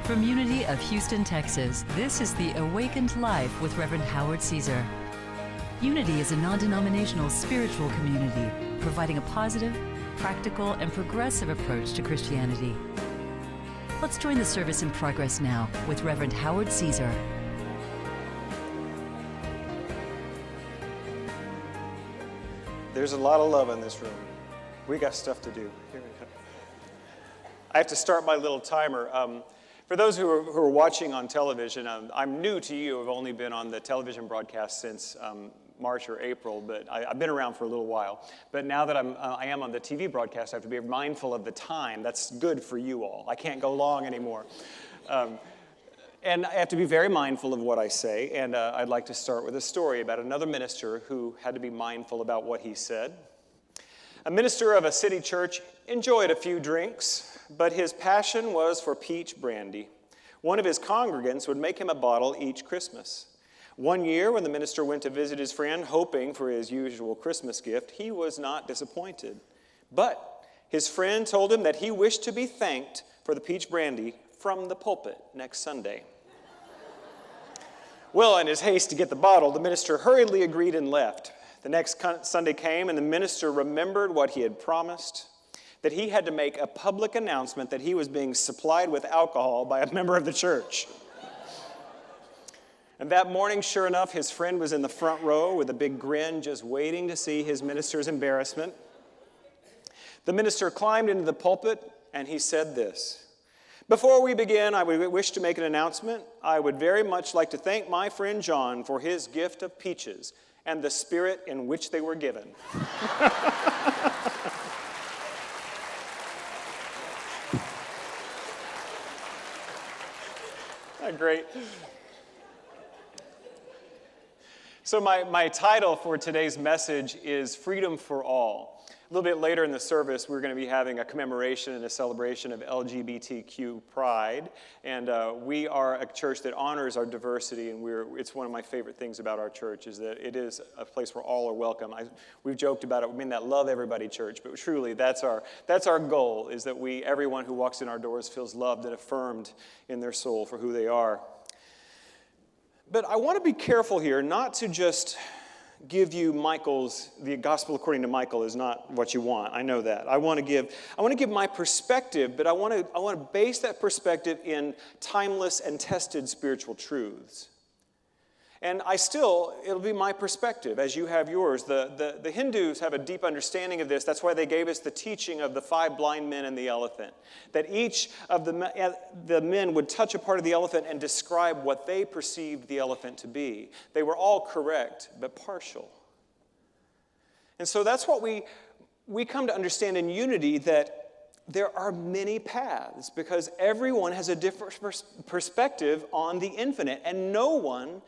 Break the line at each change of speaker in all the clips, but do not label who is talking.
From Unity of Houston, Texas, this is the Awakened Life with Reverend Howard Caesar. Unity is a non-denominational spiritual community providing a positive, practical, and progressive approach to Christianity. Let's join the service in progress now with Reverend Howard Caesar.
There's a lot of love in this room. We got stuff to do. Here we go. I have to start my little timer. For those who are watching on television, I'm new to you. I've only been on the television broadcast since March or April, but I've been around for a little while. But now that I am on the TV broadcast, I have to be mindful of the time. That's good for you all. I can't go long anymore. And I have to be very mindful of what I say, and I'd like to start with a story about another minister who had to be mindful about what he said. A minister of a city church enjoyed a few drinks, but his passion was for peach brandy. One of his congregants would make him a bottle each Christmas. One year, when the minister went to visit his friend, hoping for his usual Christmas gift, he was not disappointed. But his friend told him that he wished to be thanked for the peach brandy from the pulpit next Sunday. Well, in his haste to get the bottle, the minister hurriedly agreed and left. The next Sunday came, and the minister remembered what he had promised, that he had to make a public announcement that he was being supplied with alcohol by a member of the church. And that morning, sure enough, his friend was in the front row with a big grin, just waiting to see his minister's embarrassment. The minister climbed into the pulpit, and he said this: "Before we begin, I would wish to make an announcement. I would very much like to thank my friend John for his gift of peaches and the spirit in which they were given." Great. So my title for today's message is Freedom for All. A little bit later in the service, we're going to be having a commemoration and a celebration of LGBTQ pride. And we are a church that honors our diversity, and it's one of my favorite things about our church is that it is a place where all are welcome. We've joked about it. We mean that love everybody church, but truly that's our goal, is that everyone who walks in our doors feels loved and affirmed in their soul for who they are. But I want to be careful here not to just give you the gospel according to Michael is not what you want. I know that. I want to give my perspective, but I want to base that perspective in timeless and tested spiritual truths. And it'll be my perspective as you have yours. The Hindus have a deep understanding of this. That's why they gave us the teaching of the 5 blind men and the elephant. That each of the men would touch a part of the elephant and describe what they perceived the elephant to be. They were all correct, but partial. And so that's what we come to understand in unity, that there are many paths, because everyone has a different perspective on the infinite, and no one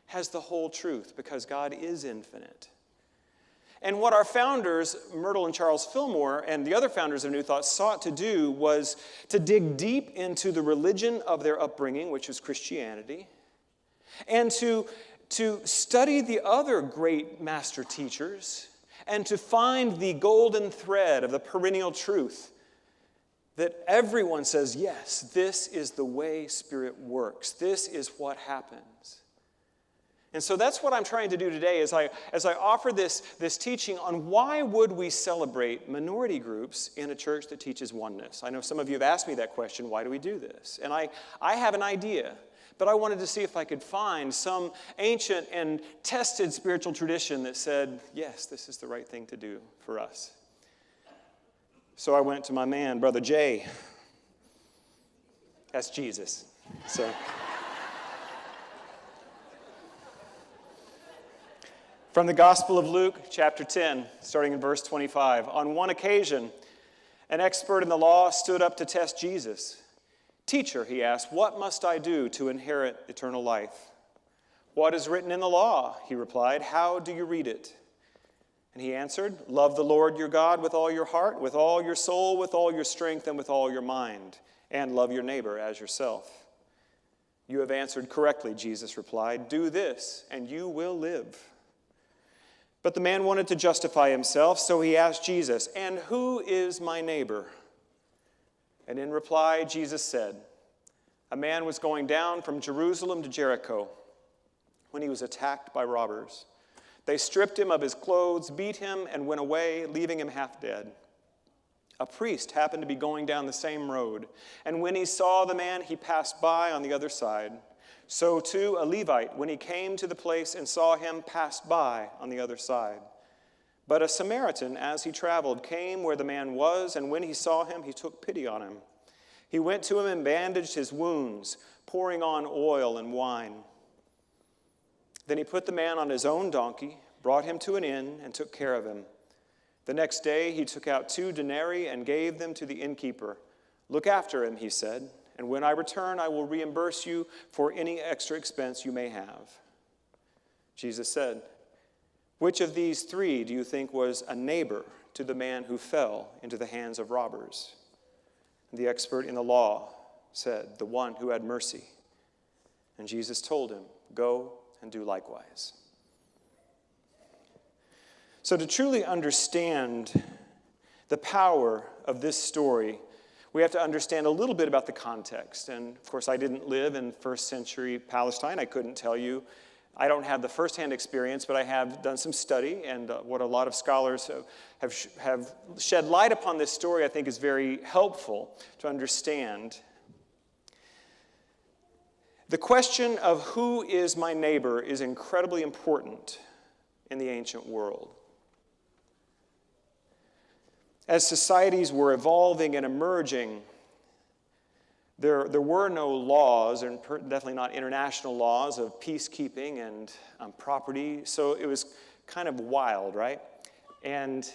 has the whole truth, because God is infinite. And what our founders, Myrtle and Charles Fillmore, and the other founders of New Thought sought to do was to dig deep into the religion of their upbringing, which was Christianity, and to study the other great master teachers, and to find the golden thread of the perennial truth that everyone says, yes, this is the way Spirit works. This is what happens. And so that's what I'm trying to do today as I offer this teaching on why would we celebrate minority groups in a church that teaches oneness. I know some of you have asked me that question, why do we do this? And I have an idea, but I wanted to see if I could find some ancient and tested spiritual tradition that said, yes, this is the right thing to do for us. So I went to my man, Brother Jay. That's Jesus. So from the Gospel of Luke, chapter 10, starting in verse 25. On one occasion, an expert in the law stood up to test Jesus. "Teacher," he asked, "what must I do to inherit eternal life?" "What is written in the law?" he replied. "How do you read it?" And he answered, "Love the Lord your God with all your heart, with all your soul, with all your strength, and with all your mind, and love your neighbor as yourself." "You have answered correctly," Jesus replied. "Do this, and you will live." But the man wanted to justify himself, so he asked Jesus, "And who is my neighbor?" And in reply, Jesus said, A man was going down from Jerusalem to Jericho when he was attacked by robbers. They stripped him of his clothes, beat him, and went away, leaving him half dead. A priest happened to be going down the same road, and when he saw the man, he passed by on the other side. So too a Levite, when he came to the place and saw him, passed by on the other side. But a Samaritan, as he traveled, came where the man was, and when he saw him, he took pity on him. He went to him and bandaged his wounds, pouring on oil and wine. Then he put the man on his own donkey, brought him to an inn, and took care of him. The next day he took out 2 denarii and gave them to the innkeeper. "Look after him," he said, "and when I return, I will reimburse you for any extra expense you may have." Jesus said, "Which of these 3 do you think was a neighbor to the man who fell into the hands of robbers?" The expert in the law said, "The one who had mercy." And Jesus told him, "Go and do likewise." So to truly understand the power of this story, we have to understand a little bit about the context. And of course, I didn't live in first century Palestine. I couldn't tell you. I don't have the firsthand experience, but I have done some study, and what a lot of scholars have shed light upon this story, I think, is very helpful to understand. The question of who is my neighbor is incredibly important in the ancient world. As societies were evolving and emerging, there were no laws, and definitely not international laws, of peacekeeping and property, so it was kind of wild, right? And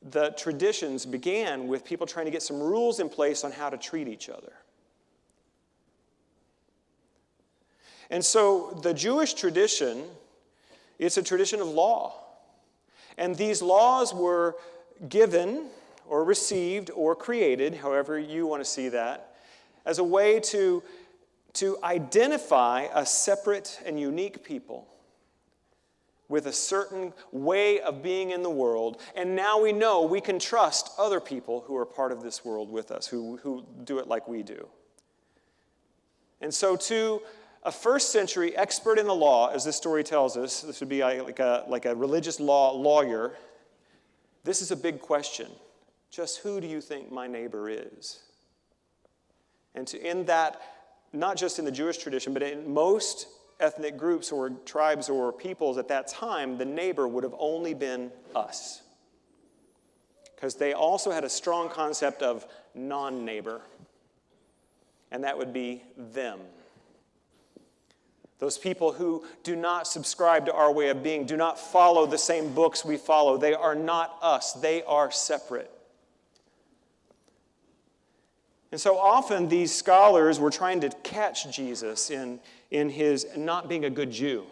the traditions began with people trying to get some rules in place on how to treat each other. And so the Jewish tradition, it's a tradition of law. And these laws were given or received or created, however you want to see that, as a way to identify a separate and unique people with a certain way of being in the world. And now we know we can trust other people who are part of this world with us, who do it like we do. And so to a first century expert in the law, as this story tells us, this would be like a religious law lawyer, this is a big question. Just who do you think my neighbor is? And in that, not just in the Jewish tradition, but in most ethnic groups or tribes or peoples at that time, the neighbor would have only been us. Because they also had a strong concept of non-neighbor, and that would be them. Those people who do not subscribe to our way of being, do not follow the same books we follow. They are not us. They are separate. And so often these scholars were trying to catch Jesus in his not being a good Jew.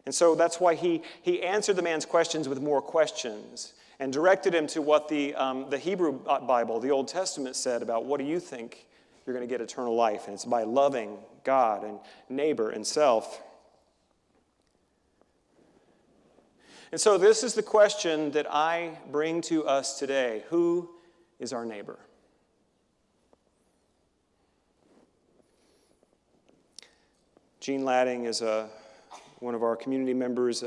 And so that's why he answered the man's questions with more questions and directed him to what the Hebrew Bible, the Old Testament, said about what do you think you're going to get eternal life. And it's by loving God and neighbor and self. And so this is the question that I bring to us today. Who is our neighbor? Gene Ladding is one of our community members,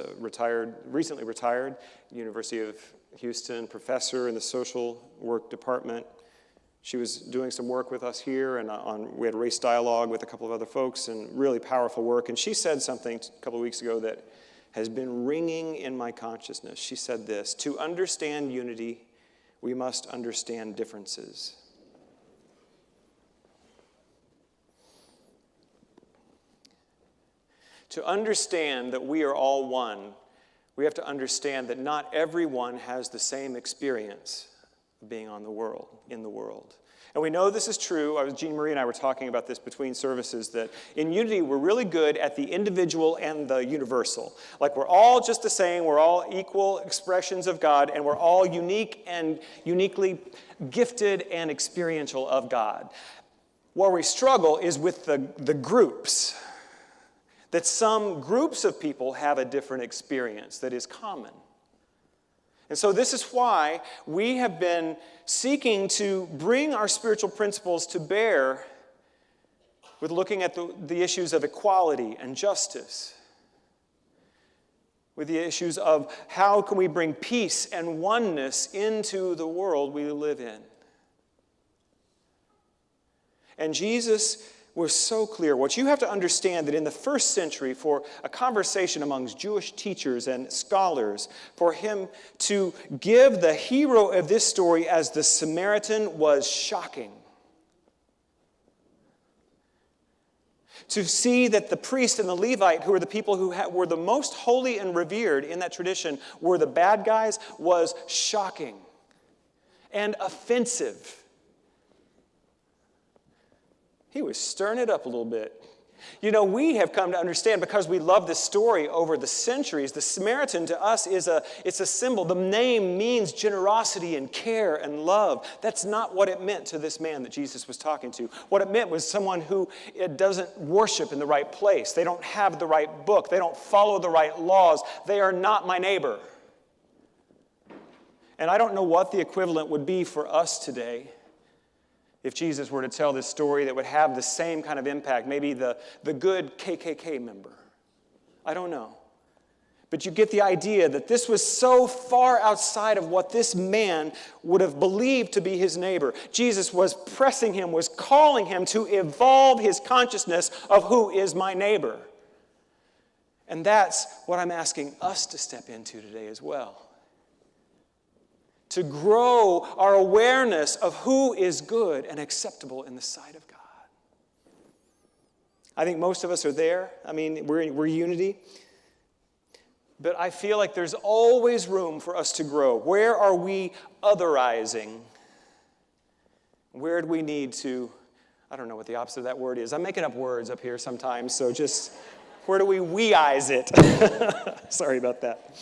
recently retired, University of Houston professor in the social work department. She was doing some work with us here, and we had a race dialogue with a couple of other folks, and really powerful work. And she said something a couple of weeks ago that has been ringing in my consciousness. She said this: to understand unity, we must understand differences. To understand that we are all one, we have to understand that not everyone has the same experience of being in the world. And we know this is true. Jean Marie and I were talking about this between services, that in unity we're really good at the individual and the universal. Like we're all just the same, we're all equal expressions of God, and we're all unique and uniquely gifted and experiential of God. Where we struggle is with the groups. That some groups of people have a different experience that is common. And so this is why we have been seeking to bring our spiritual principles to bear with looking at the issues of equality and justice, with the issues of how can we bring peace and oneness into the world we live in. And Jesus was so clear. What you have to understand that in the first century, for a conversation amongst Jewish teachers and scholars, for him to give the hero of this story as the Samaritan was shocking. To see that the priest and the Levite, who were the people who were the most holy and revered in that tradition, were the bad guys, was shocking and offensive. He was stirring it up a little bit. You know, we have come to understand, because we love this story over the centuries, the Samaritan to us it's a symbol. The name means generosity and care and love. That's not what it meant to this man that Jesus was talking to. What it meant was someone who doesn't worship in the right place. They don't have the right book. They don't follow the right laws. They are not my neighbor. And I don't know what the equivalent would be for us today if Jesus were to tell this story that would have the same kind of impact, maybe the good KKK member. I don't know. But you get the idea that this was so far outside of what this man would have believed to be his neighbor. Jesus was pressing him, was calling him to evolve his consciousness of who is my neighbor. And that's what I'm asking us to step into today as well. To grow our awareness of who is good and acceptable in the sight of God. I think most of us are there. I mean, we're unity. But I feel like there's always room for us to grow. Where are we otherizing? Where do we need to, I don't know what the opposite of that word is. I'm making up words up here sometimes, so just, where do we we-ize it? Sorry about that.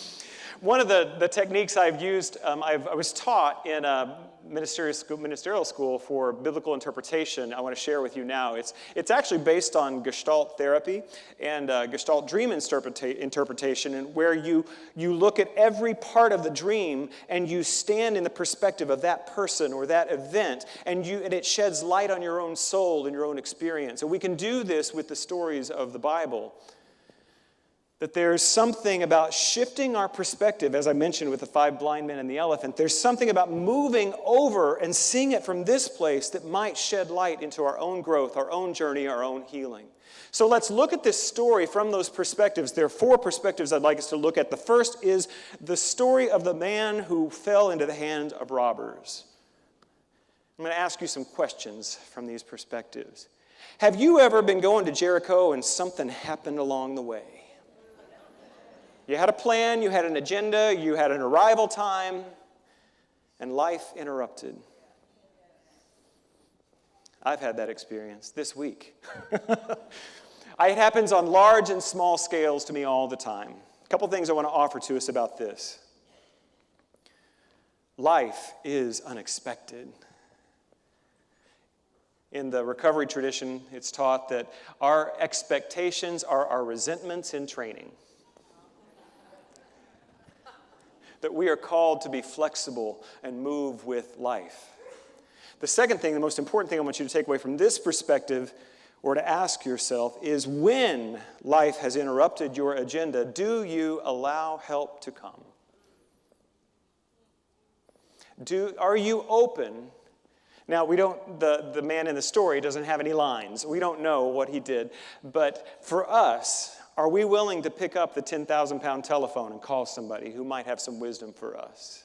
One of the techniques I've used, I was taught in a ministerial school for biblical interpretation. I want to share with you now. It's actually based on Gestalt therapy and Gestalt dream interpretation, and where you look at every part of the dream and you stand in the perspective of that person or that event, and it sheds light on your own soul and your own experience. And we can do this with the stories of the Bible. That there's something about shifting our perspective, as I mentioned with the 5 blind men and the elephant. There's something about moving over and seeing it from this place that might shed light into our own growth, our own journey, our own healing. So let's look at this story from those perspectives. There are 4 perspectives I'd like us to look at. The first is the story of the man who fell into the hand of robbers. I'm going to ask you some questions from these perspectives. Have you ever been going to Jericho and something happened along the way? You had a plan, you had an agenda, you had an arrival time, and life interrupted. I've had that experience this week. It happens on large and small scales to me all the time. A couple things I want to offer to us about this. Life is unexpected. In the recovery tradition, it's taught that our expectations are our resentments in training. That we are called to be flexible and move with life. The second thing, the most important thing I want you to take away from this perspective, or to ask yourself, is when life has interrupted your agenda, do you allow help to come? Are you open? Now, the man in the story doesn't have any lines. We don't know what he did. But for us, are we willing to pick up the 10,000-pound telephone and call somebody who might have some wisdom for us?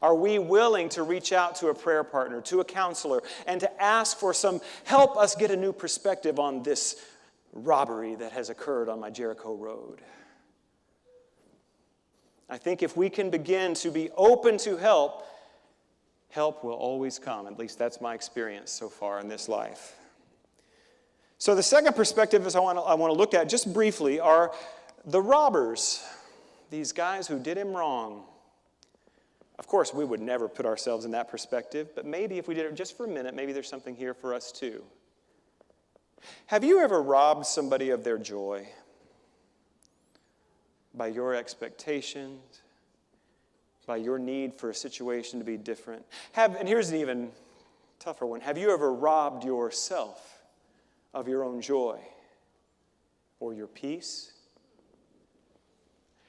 Are we willing to reach out to a prayer partner, to a counselor, and to ask for some help us get a new perspective on this robbery that has occurred on my Jericho road? I think if we can begin to be open to help, help will always come. At least that's my experience so far in this life. So the second perspective I want to look at just briefly are the robbers, these guys who did him wrong. Of course, we would never put ourselves in that perspective, but maybe if we did it just for a minute, maybe there's something here for us too. Have you ever robbed somebody of their joy by your expectations, by your need for a situation to be different? And here's an even tougher one. Have you ever robbed yourself of your own joy or your peace?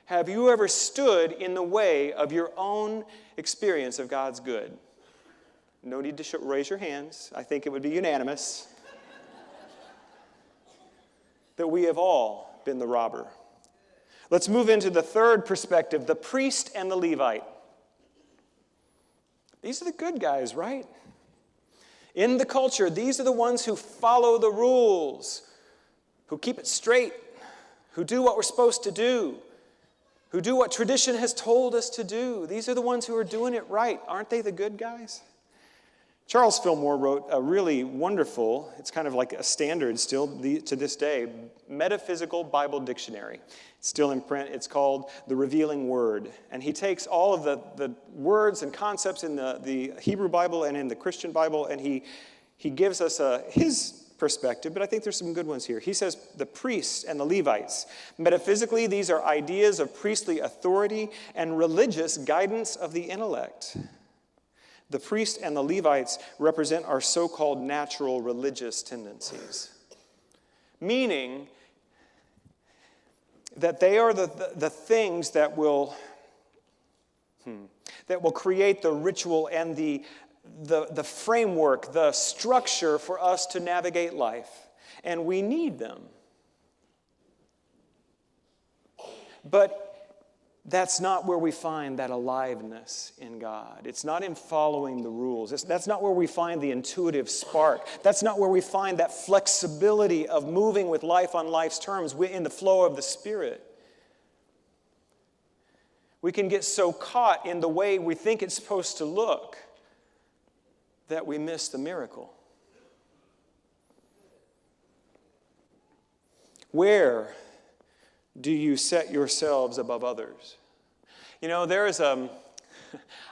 Have you ever stood in the way of your own experience of God's good? No need to raise your hands. I think it would be unanimous that we have all been the robber. Let's move into the third perspective, the priest and the Levite. These are the good guys, right? In the culture, these are the ones who follow the rules, who keep it straight, who do what we're supposed to do, who do what tradition has told us to do. These are the ones who are doing it right. Aren't they the good guys? Charles Fillmore wrote a really wonderful, it's kind of like a standard still to this day, metaphysical Bible dictionary. It's still in print. It's called The Revealing Word. And he takes all of the words and concepts in the Hebrew Bible and in the Christian Bible, and he gives us his perspective, but I think there's some good ones here. He says the priests and the Levites. Metaphysically, these are ideas of priestly authority and religious guidance of the intellect. The priests and the Levites represent our so-called natural religious tendencies, meaning that they are the things that will create the ritual and the framework, the structure for us to navigate life. And we need them. But that's not where we find that aliveness in God. It's not in following the rules. That's not where we find the intuitive spark. That's not where we find that flexibility of moving with life on life's terms in the flow of the Spirit. We can get so caught in the way we think it's supposed to look that we miss the miracle. Where do you set yourselves above others? You know,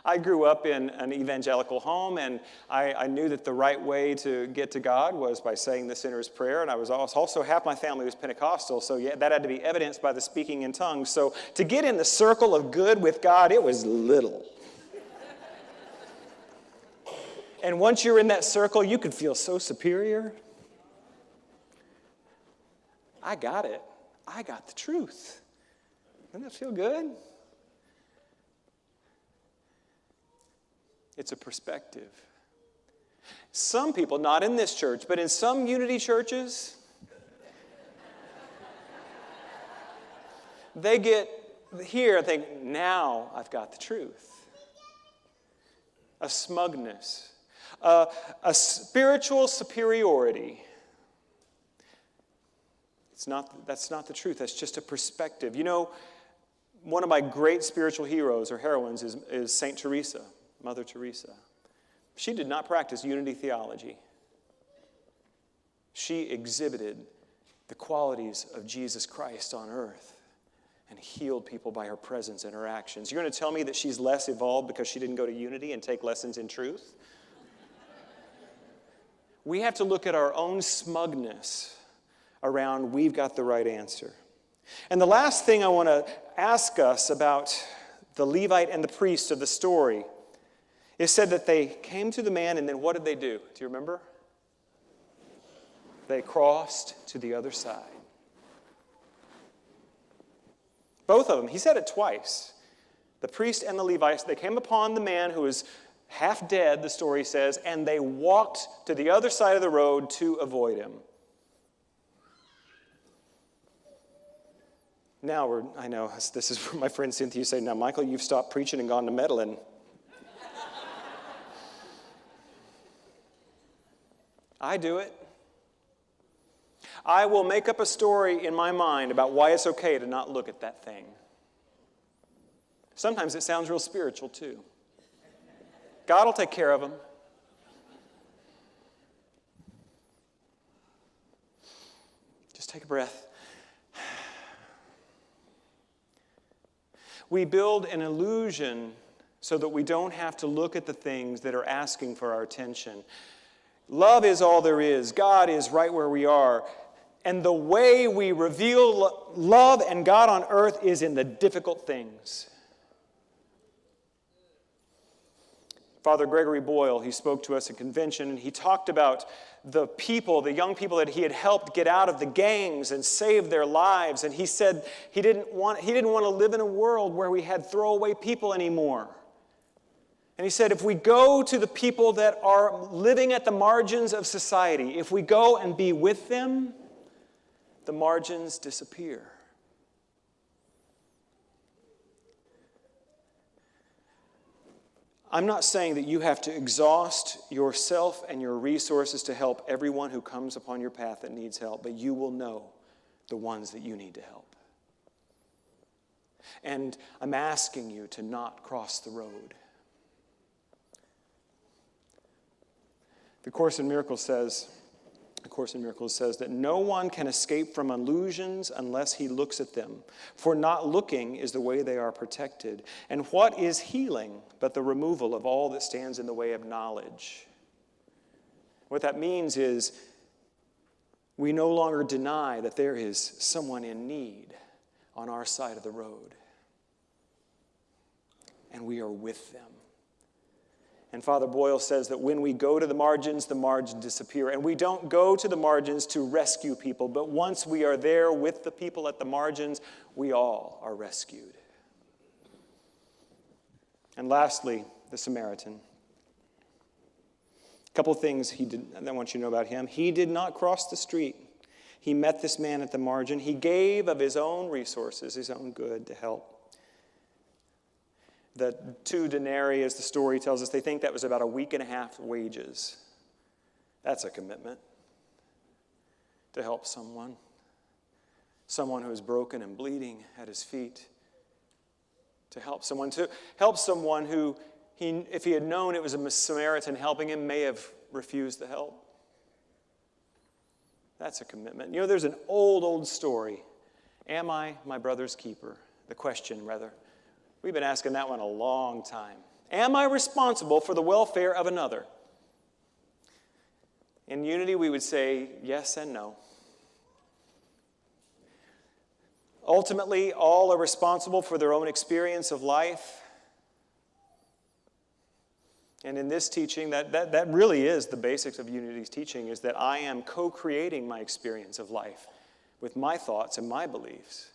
I grew up in an evangelical home, and I knew that the right way to get to God was by saying the sinner's prayer, and I was also half my family was Pentecostal, so yeah, that had to be evidenced by the speaking in tongues. So to get in the circle of good with God, it was little. And once you're in that circle, you could feel so superior. I got it. I got the truth. Doesn't that feel good? It's a perspective. Some people, not in this church, but in some unity churches, they get here and think, now I've got the truth. A smugness. A spiritual superiority. That's not the truth. That's just a perspective. You know, one of my great spiritual heroes or heroines is St. Teresa, Mother Teresa. She did not practice unity theology. She exhibited the qualities of Jesus Christ on earth and healed people by her presence and her actions. You're going to tell me that she's less evolved because she didn't go to unity and take lessons in truth? We have to look at our own smugness around we've got the right answer. And the last thing I want to ask us about the Levite and the priest of the story is said that they came to the man, and then what did they do? Do you remember? They crossed to the other side. Both of them. He said it twice. The priest and the Levites, they came upon the man who was half dead, the story says, and they walked to the other side of the road to avoid him. Now I know, this is where my friend Cynthia said, now, Michael, you've stopped preaching and gone to meddling. I do it. I will make up a story in my mind about why it's okay to not look at that thing. Sometimes it sounds real spiritual, too. God will take care of them. Just take a breath. We build an illusion so that we don't have to look at the things that are asking for our attention. Love is all there is. God is right where we are. And the way we reveal love and God on earth is in the difficult things. Father Gregory Boyle, he spoke to us at convention, and he talked about the people, the young people that he had helped get out of the gangs and save their lives. And he said he didn't want to live in a world where we had throwaway people anymore. And he said, if we go to the people that are living at the margins of society, if we go and be with them, the margins disappear. I'm not saying that you have to exhaust yourself and your resources to help everyone who comes upon your path that needs help, but you will know the ones that you need to help. And I'm asking you to not cross the road. The Course in Miracles says that no one can escape from illusions unless he looks at them. For not looking is the way they are protected. And what is healing but the removal of all that stands in the way of knowledge? What that means is we no longer deny that there is someone in need on our side of the road. And we are with them. And Father Boyle says that when we go to the margins disappear. And we don't go to the margins to rescue people, but once we are there with the people at the margins, we all are rescued. And lastly, the Samaritan. A couple of things I want you to know about him. He did not cross the street. He met this man at the margin. He gave of his own resources, his own good to help. The 2 denarii, as the story tells us, they think that was about a week and a half wages. That's a commitment to help someone who is broken and bleeding at his feet, to help someone who, if he had known it was a Samaritan helping him, may have refused the help. That's a commitment. You know, there's an old story. Am I my brother's keeper? The question, rather. We've been asking that one a long time. Am I responsible for the welfare of another? In unity, we would say yes and no. Ultimately, all are responsible for their own experience of life. And in this teaching, that really is the basics of unity's teaching, is that I am co-creating my experience of life with my thoughts and my beliefs.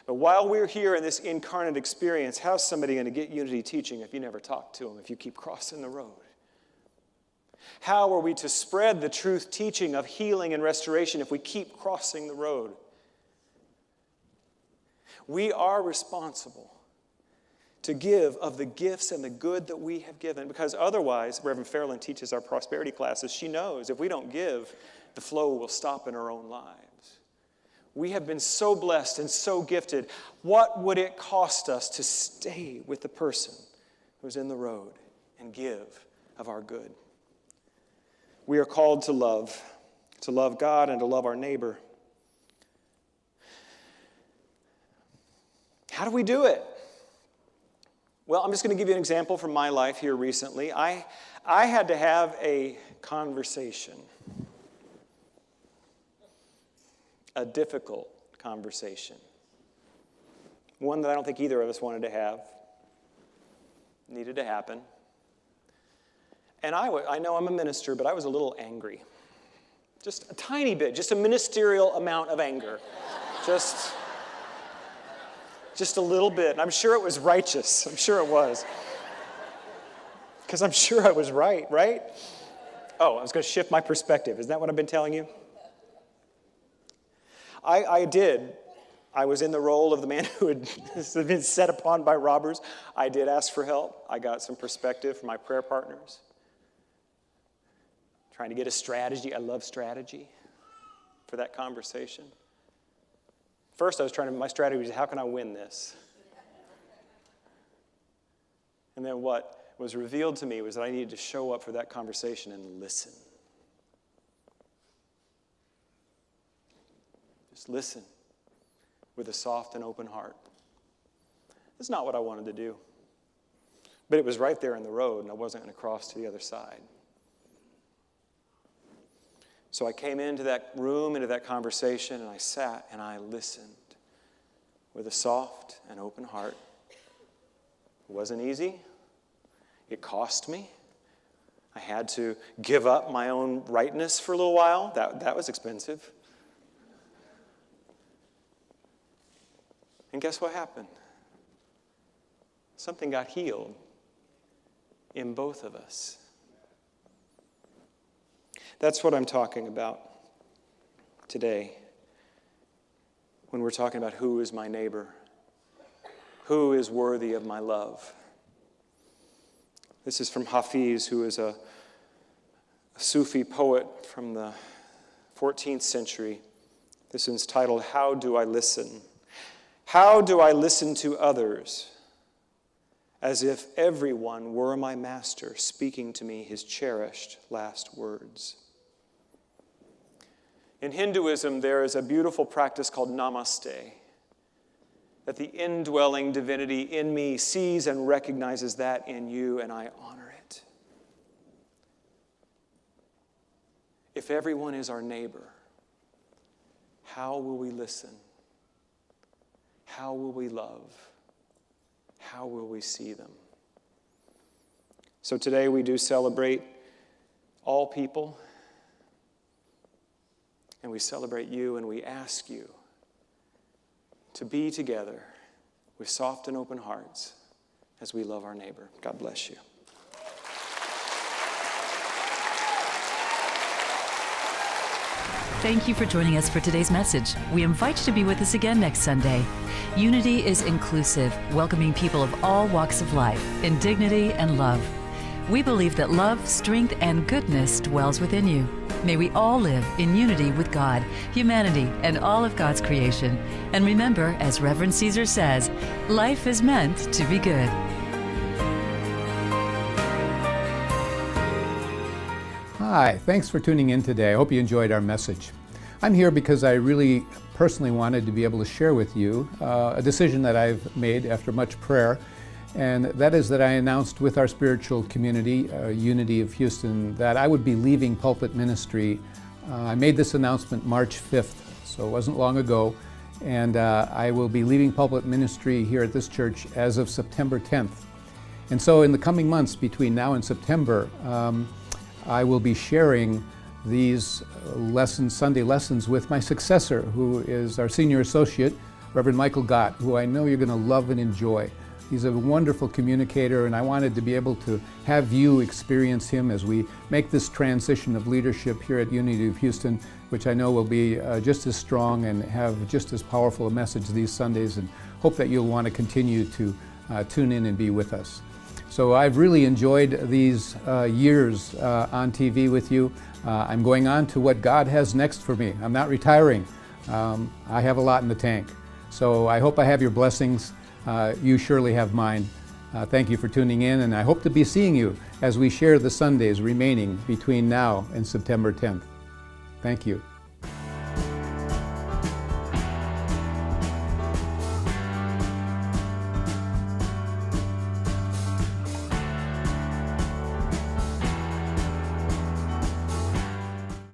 But while we're here in this incarnate experience, how's somebody going to get unity teaching if you never talk to them, if you keep crossing the road? How are we to spread the truth teaching of healing and restoration if we keep crossing the road? We are responsible to give of the gifts and the good that we have given, because otherwise, Reverend Fairland teaches our prosperity classes, she knows if we don't give, the flow will stop in our own lives. We have been so blessed and so gifted. What would it cost us to stay with the person who's in the road and give of our good? We are called to love God and to love our neighbor. How do we do it? Well, I'm just going to give you an example from my life here recently. I had to have a conversation. A difficult conversation. One that I don't think either of us wanted to have. Needed to happen. And I know I'm a minister, but I was a little angry. Just a tiny bit, just a ministerial amount of anger. Just a little bit. And I'm sure it was righteous. I'm sure it was. Because I'm sure I was right? Oh, I was going to shift my perspective. Isn't that what I've been telling you? I did. I was in the role of the man who had been set upon by robbers. I did ask for help. I got some perspective from my prayer partners. Trying to get a strategy. I love strategy for that conversation. First, my strategy was, how can I win this? And then what was revealed to me was that I needed to show up for that conversation and listen. Just listen with a soft and open heart. That's not what I wanted to do. But it was right there in the road, and I wasn't going to cross to the other side. So I came into that room, into that conversation, and I sat and I listened with a soft and open heart. It wasn't easy. It cost me. I had to give up my own rightness for a little while. That was expensive. And guess what happened? Something got healed in both of us. That's what I'm talking about today when we're talking about who is my neighbor, who is worthy of my love. This is from Hafiz, who is a Sufi poet from the 14th century. This one's titled, How Do I Listen? How do I listen to others as if everyone were my master speaking to me his cherished last words? In Hinduism, there is a beautiful practice called namaste, that the indwelling divinity in me sees and recognizes that in you, and I honor it. If everyone is our neighbor, how will we listen? How will we love? How will we see them? So today we do celebrate all people, and we celebrate you, and we ask you to be together with soft and open hearts as we love our neighbor. God bless you.
Thank you for joining us for today's message. We invite you to be with us again next Sunday. Unity is inclusive, welcoming people of all walks of life in dignity and love. We believe that love, strength, and goodness dwells within you. May we all live in unity with God, humanity, and all of God's creation. And remember, as Reverend Caesar says, life is meant to be good.
Hi, thanks for tuning in today. I hope you enjoyed our message. I'm here because I really personally wanted to be able to share with you a decision that I've made after much prayer, and that is that I announced with our spiritual community, Unity of Houston, that I would be leaving pulpit ministry. I made this announcement March 5th, so it wasn't long ago, and I will be leaving pulpit ministry here at this church as of September 10th. And so in the coming months between now and September, I will be sharing these lessons, Sunday lessons, with my successor, who is our senior associate, Reverend Michael Gott, who I know you're going to love and enjoy. He's a wonderful communicator, and I wanted to be able to have you experience him as we make this transition of leadership here at Unity of Houston, which I know will be just as strong and have just as powerful a message these Sundays, and hope that you'll want to continue to tune in and be with us. So I've really enjoyed these years on TV with you. I'm going on to what God has next for me. I'm not retiring. I have a lot in the tank. So I hope I have your blessings. You surely have mine. Thank you for tuning in, and I hope to be seeing you as we share the Sundays remaining between now and September 10th. Thank you.